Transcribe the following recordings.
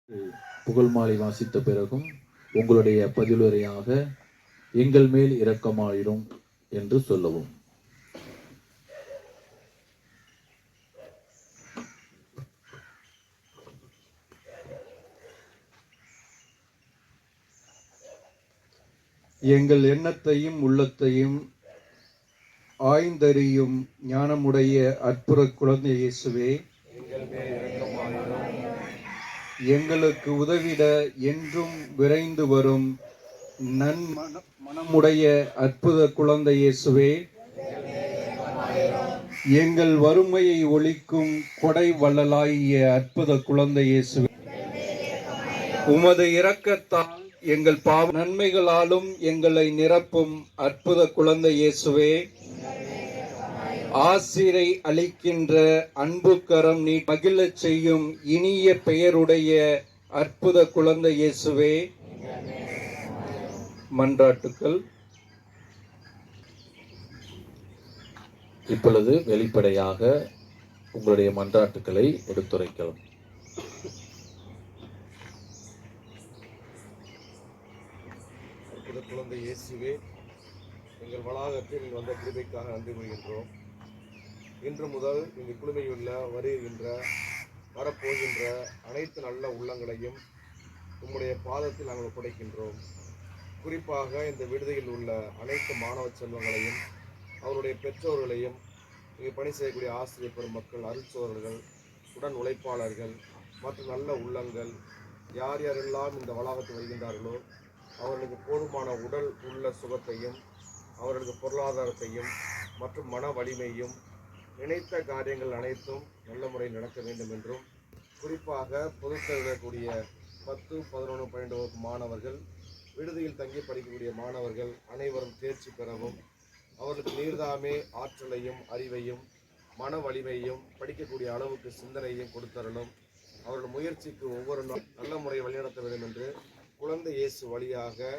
புகழ் மாலை வாசித்த பிறகும் உங்களுடைய பதிலுரையாக எங்கள் மேல் இரக்கமாயிரும் என்று சொல்லவும். எங்கள் எண்ணத்தையும் உள்ளத்தையும் ஆய்ந்தறியும் ஞானமுடைய அற்புத குழந்தை இயேசுவே, எங்களுக்கு உதவிட என்றும் விரைந்து வரும் மனமுடைய அற்புத குழந்தை இயேசுவே, எங்கள் வறுமையை ஒழிக்கும் கொடை வள்ளலாகிய அற்புத குழந்தை இயேசுவே, உமது இரக்கத்தால் எங்கள் பாவ நன்மைகளாலும் எங்களை நிரப்பும் அற்புத குழந்தை இயேசுவே, ஆசிரை அளிக்கின்ற அன்பு கரம் நீ மகிழச் செய்யும் இனிய பெயருடைய அற்புத குழந்தை இயேசுவே. மன்றாட்டுக்கள். இப்பொழுது வெளிப்படையாக உங்களுடைய மன்றாட்டுக்களை எடுத்துரைக்கலாம். அற்புத குழந்தை இயேசுவே, எங்கள் வளாகத்தில் வந்த கிருபைக்காக நன்றி கூறுகின்றோம். இன்று முதல் இந்த குழுமையுள்ள வருகின்ற வரப்போகின்ற அனைத்து நல்ல உள்ளங்களையும் உம்முடைய பாதத்தில் நாங்கள் ஒப்படைக்கின்றோம். குறிப்பாக இந்த விடுதியில் உள்ள அனைத்து மாணவ செல்வங்களையும் அவருடைய பெற்றோர்களையும் இங்கு பணி செய்யக்கூடிய ஆசிரியர் பெருமக்கள், அருட்சோழர்கள், உடன் உழைப்பாளர்கள் மற்றும் நல்ல உள்ளங்கள் யார் யாரெல்லாம் இந்த வளாகத்தில் வருகின்றார்களோ அவர்களுக்கு போதுமான உடல் உள்ள சுகத்தையும் அவர்களுக்கு பொருளாதாரத்தையும் மற்றும் மன வலிமையும் நினைத்த காரியங்கள் அனைத்தும் நல்ல முறையில் நடக்க வேண்டும் என்றும், குறிப்பாக பொதுத்தேர்வுக்கூடிய 10, 11, 12 வகுப்பு மாணவர்கள், விடுதியில் தங்கி படிக்கக்கூடிய மாணவர்கள் அனைவரும் தேர்ச்சி பெறவும், அவர்களுக்கு நீர்தாமே ஆற்றலையும் அறிவையும் மன வலிமையும் படிக்கக்கூடிய அளவுக்கு சிந்தனையும் கொடுத்தரலும், அவர்கள் முயற்சிக்கு ஒவ்வொரு நாள் நல்ல முறையை வழிநடத்த வேண்டும் என்று குழந்தை இயேசு வழியாக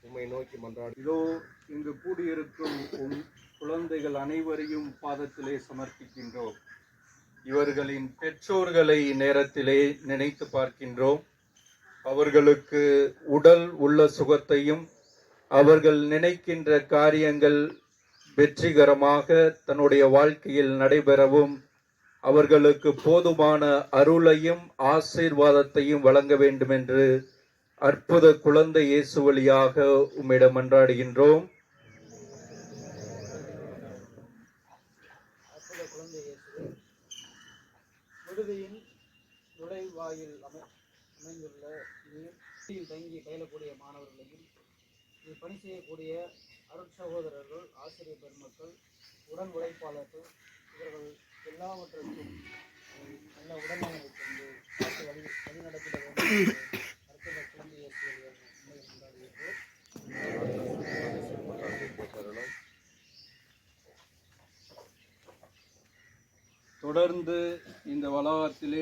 உம்மை நோக்கி மன்றாடு. இதோ இங்கு கூடியிருக்கும் குழந்தைகள் அனைவரையும் பாதத்திலே சமர்ப்பிக்கின்றோம். இவர்களின் பெற்றோர்களை நேரத்திலே நினைத்து பார்க்கின்றோம். அவர்களுக்கு உடல் உள்ள சுகத்தையும் அவர்கள் நினைக்கின்ற காரியங்கள் வெற்றிகரமாக தன்னுடைய வாழ்க்கையில் நடைபெறவும் அவர்களுக்கு போதுமான அருளையும் ஆசீர்வாதத்தையும் வழங்க வேண்டும் என்று அற்புத குழந்தை இயேசு வழியாக உம்மிடம் மன்றாடுகின்றோம். விடுதியின் நுழைவாயில் அமைந்துள்ள நீர் தங்கி பயிலக்கூடிய மாணவர்களையும் பணி செய்யக்கூடிய அருட்சகோதரர்கள், ஆசிரியர் பெருமக்கள், உடன் உழைப்பாளர்கள் இவர்கள் எல்லாவற்றிற்கும் நல்ல உடல்நலனை கொண்டு காத்து வழிநடத்திட வேண்டும். அற்புத குழந்தை இயேசுவை கொண்டாடுகிறோம். தொடர்ந்து இந்த வளாகத்திலே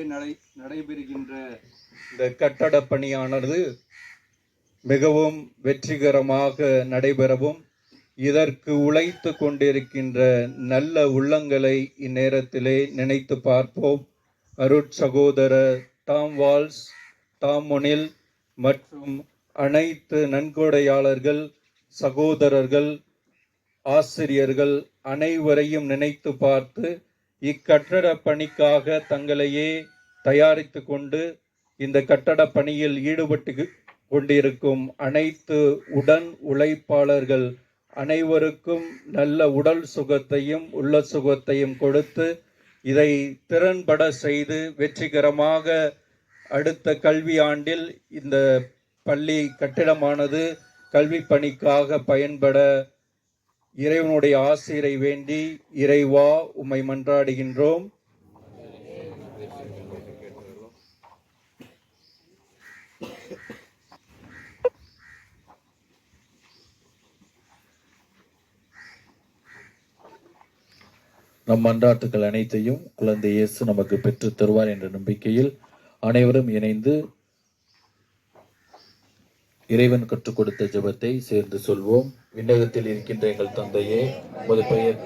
நடைபெறுகின்ற இந்த கட்டட பணியானது மிகவும் வெற்றிகரமாக நடைபெறவும், இதற்கு உழைத்து கொண்டிருக்கின்ற நல்ல உள்ளங்களை இந்நேரத்திலே நினைத்து பார்ப்போம். அருட்சகோதரர் டாம் வால்ஸ், டாம் மொனில் மற்றும் அனைத்து நன்கொடையாளர்கள், சகோதரர்கள், ஆசிரியர்கள் அனைவரையும் நினைத்து பார்த்து இக்கட்டட பணிக்காக தங்களையே தயாரித்து கொண்டு இந்த கட்டட பணியில் ஈடுபட்டு கொண்டிருக்கும் அனைத்து உடன் உழைப்பாளர்கள் அனைவருக்கும் நல்ல உடல் சுகத்தையும் உள்ள சுகத்தையும் கொடுத்து இதை திறன்பட செய்து வெற்றிகரமாக அடுத்த கல்வி ஆண்டில் இந்த பள்ளி கட்டிடமானது கல்வி பணிக்காக பயன்பட இறைவனுடைய ஆசீரை வேண்டி இறைவா உம்மை மன்றாடுகின்றோம். நம் மன்றாட்டுக்கள் அனைத்தையும் குழந்தை இயேசு நமக்கு பெற்றுத் தருவார் என்ற நம்பிக்கையில் அனைவரும் இணைந்து இறைவன் கற்றுக் கொடுத்த ஜெபத்தை சேர்ந்து சொல்வோம். விண்ணகத்தில் இருக்கின்ற எங்கள் தந்தையே, உமது பெயர்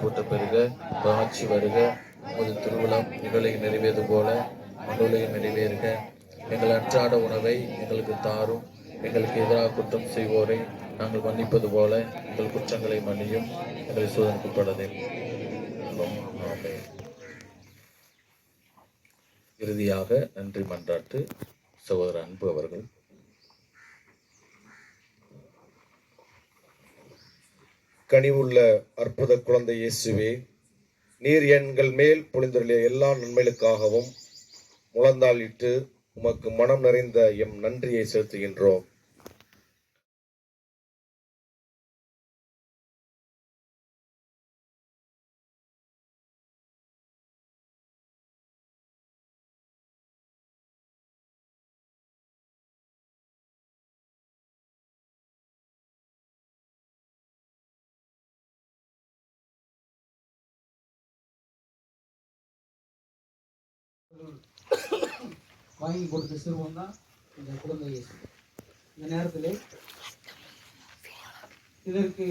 போற்ற பெறுக, ஆட்சி வருக, உமது திருவிழம் நிகழை நிறைவேறு போல மண்ணுலகம் நிறைவேறுக. எங்கள் அன்றாட உணவை எங்களுக்கு தாரும். எங்களுக்கு எதிராக குற்றம் செய்வோரை நாங்கள் மன்னிப்பது போல எங்கள் குற்றங்களை மன்னியும். எங்களை சோதனைக்குட்படாதே. ஆமென். இறுதியாக நன்றி மன்றாட்டு சகோதரர் அன்பு அவர்கள். கனிவுள்ள அற்புத குழந்தை இயேசுவே, நீர் எங்கள் மேல் பொழிந்துள்ள எல்லா நன்மைகளுக்காகவும் முழந்தாளிட்டு உமக்கு மனம் நிறைந்த எம் நன்றியை செலுத்துகின்றோம். வாங்கி கொடுத்த சிறுவன் தான் இந்த குழந்தை இயேசு. இந்த நேரத்தில் இதற்கு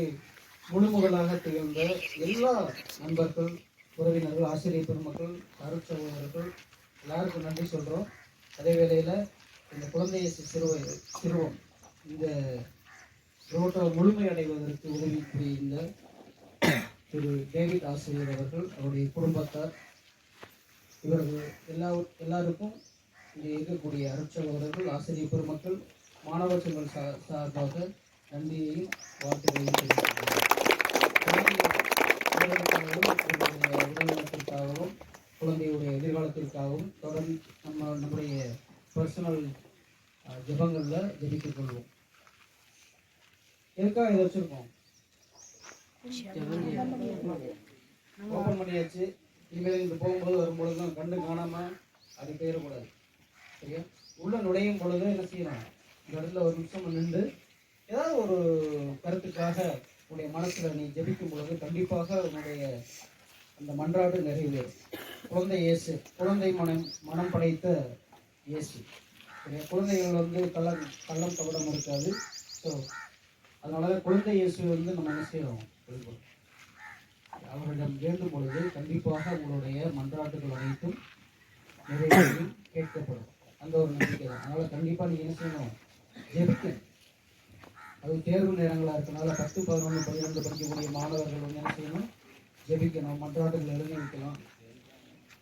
முழுமுதலாக திகழ்ந்த எல்லா நண்பர்கள், உறவினர்கள், ஆசிரியர் பெருமக்கள், அருட்சகோதரர்கள் எல்லாருக்கும் நன்றி சொல்கிறோம். அதே வேளையில் இந்த குழந்தை இயேசு சிறுவன் இந்த ரோட்டை முழுமையடைவதற்கு உதவி புரிந்த திரு டேவிட் ஆசிரியர் அவர்கள், அவருடைய குடும்பத்தார், இவர்கள் எல்லாருக்கும் இங்கே இருக்கக்கூடிய அருட்சகோதரர்கள், ஆசிரியர் பெருமக்கள், மாணவர் சங்கம் சார்பாக நன்றியையும் வாழ்த்துக்களையும் தெரிவித்துள்ளனர். உடல்நலத்திற்காகவும் குழந்தையுடைய எதிர்காலத்திற்காகவும் தொடர்ந்து நம்முடைய பர்சனல் ஜெபங்களில் ஜெபித்துக் கொள்வோம். எதுக்காக இதை வச்சுருக்கோம்? ஓப்பன் பண்ணியாச்சு. இனிமேல் இங்கே போகும்போது வரும்பொழுது கண்டு காணாமல் அது போயிடக்கூடாது. சரியா? உள்ள நுழையும் பொழுது என்ன செய்யணும்? இந்த இடத்துல ஒரு நிமிஷம் நின்று ஏதாவது ஒரு கருத்துக்காக உன்னுடைய மனசில் நீ ஜெபிக்கும் பொழுது கண்டிப்பாக உன்னுடைய அந்த மன்றாடு நிறைவேறும். குழந்தை இயேசு, குழந்தை மனம் படைத்த இயேசு. சரியா? குழந்தைகள் கள்ளம் கபடம் இருக்காது. ஸோ அதனால குழந்தை இயேசு நம்ம என்ன செய்யணும்? அவரிடம் வேண்டும் பொழுது கண்டிப்பாக உங்களுடைய மன்றாட்டுகள் அனைத்தும் நிறைவேறி கேட்கப்படும். அந்த ஒரு நம்பிக்கை தான். அதனால் கண்டிப்பாக நீங்கள் என்ன செய்யணும்? ஜெபிக்கணும். அது தேர்வு நேரங்களாக இருக்கனால 10, 11, 12 படிக்கக்கூடிய மாணவர்கள் என்ன செய்யணும்? ஜெபிக்கணும். மன்றாட்டுகள் எழுதி வைக்கலாம்.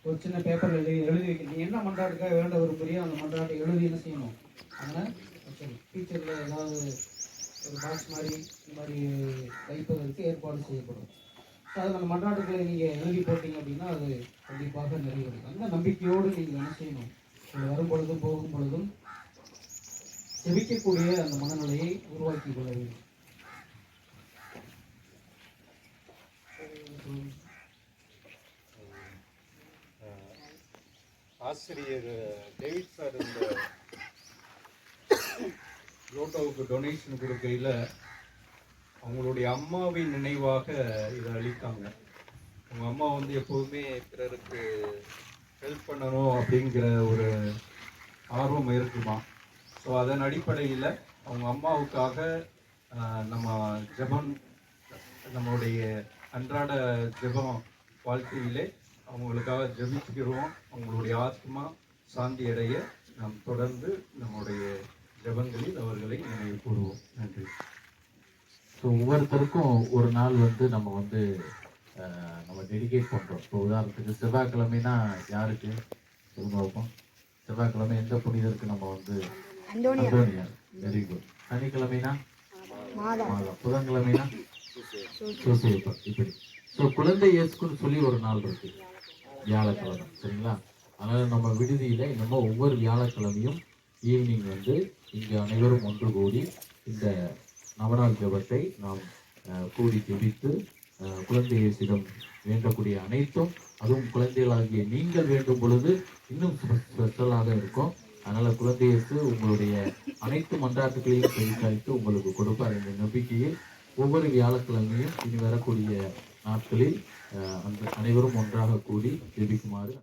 ஒரு சின்ன பேப்பரில் எழுதி வைக்கணும். நீ என்ன மன்றாட்டுக்காக வேண்ட விரும்புறியோ அந்த மன்றாட்டை எழுதி என்ன செய்யணும்? அதனால் சரி, டீச்சரில் ஏதாவது ஒரு பாக்ஸ் மாதிரி இந்த மாதிரி வைப்பதற்கு ஏற்பாடு செய்யப்படும். ஸோ அது அந்த மன்றாட்டுகளை நீங்கள் எழுதி போட்டீங்க அப்படின்னா அது கண்டிப்பாக நிறைவேறும். அந்த நம்பிக்கையோடு நீங்கள் என்ன செய்யணும்? வரும் பொழுதும் போகும் பொழுதும் ஜெபிக்கக்கூடிய அந்த மனநிலையை உருவாக்கி கொள்ள வேண்டும். ஆசிரியர் டேவிட் சார் இந்த லோட்டோவுக்கு டொனேஷன் கொடுக்கையில் அவங்களுடைய அம்மாவின் நினைவாக இதை அளித்தாங்க. அவங்க அம்மா எப்போதுமே பிறருக்கு ஹெல்ப் பண்ணணும் அப்படிங்கிற ஒரு ஆர்வம் இருக்குமா. ஸோ அதன் அடிப்படையில் அவங்க அம்மாவுக்காக நம்ம ஜெபம், நம்மளுடைய அன்றாட ஜெபம் வாழ்க்கையிலே அவங்களுக்காக ஜெபிச்சுக்கிறோம். அவங்களுடைய ஆத்மா சாந்தி அடைய நாம் தொடர்ந்து நம்முடைய ஜெபங்களில் அவர்களை நினைவு கூறுவோம். நன்றி. ஸோ ஒவ்வொருத்தருக்கும் ஒரு நாள் நம்ம நம்ம டெடிகேட் பண்ணுறோம். இப்போ உதாரணத்துக்கு செவ்வாய்க்கிழமைனா யாருக்கு சொல்லுங்க வைப்போம்? செவ்வாய்க்கிழமை எந்த புனிதருக்கு நம்ம அந்தோனியார். Very good. சனிக்கிழமைனா மாதம். புதன்கிழமைனா சூசையப்பர். இப்படி ஸோ குழந்தை இயேசுக்குன்னு சொல்லி ஒரு நாள் இருக்கு, வியாழக்கிழமை. சரிங்களா? அதனால் நம்ம விடுதியில் இன்னமும் ஒவ்வொரு வியாழக்கிழமையும் ஈவினிங் இங்கே அனைவரும் ஒன்று கூடி இந்த நவநாள் ஜெபத்தை நாம் கூடி ஜெபித்து குழந்தை இயேசுவிடம் வேண்டக்கூடிய அனைத்தும், அதுவும் குழந்தைகளாகிய நீங்கள் வேண்டும் பொழுது இன்னும் ஸ்பெஷலாக இருக்கும். அதனால் குழந்தை இயேசு உங்களுடைய அனைத்து மன்றாட்டுகளையும் செவிசாய்த்து உங்களுக்கு கொடுப்பார் என்ற நம்பிக்கையில் ஒவ்வொரு வியாழக்கிழமையும் இனி வரக்கூடிய நாட்களில் அந்த அனைவரும் ஒன்றாக கூடி ஜெபிக்குமாறு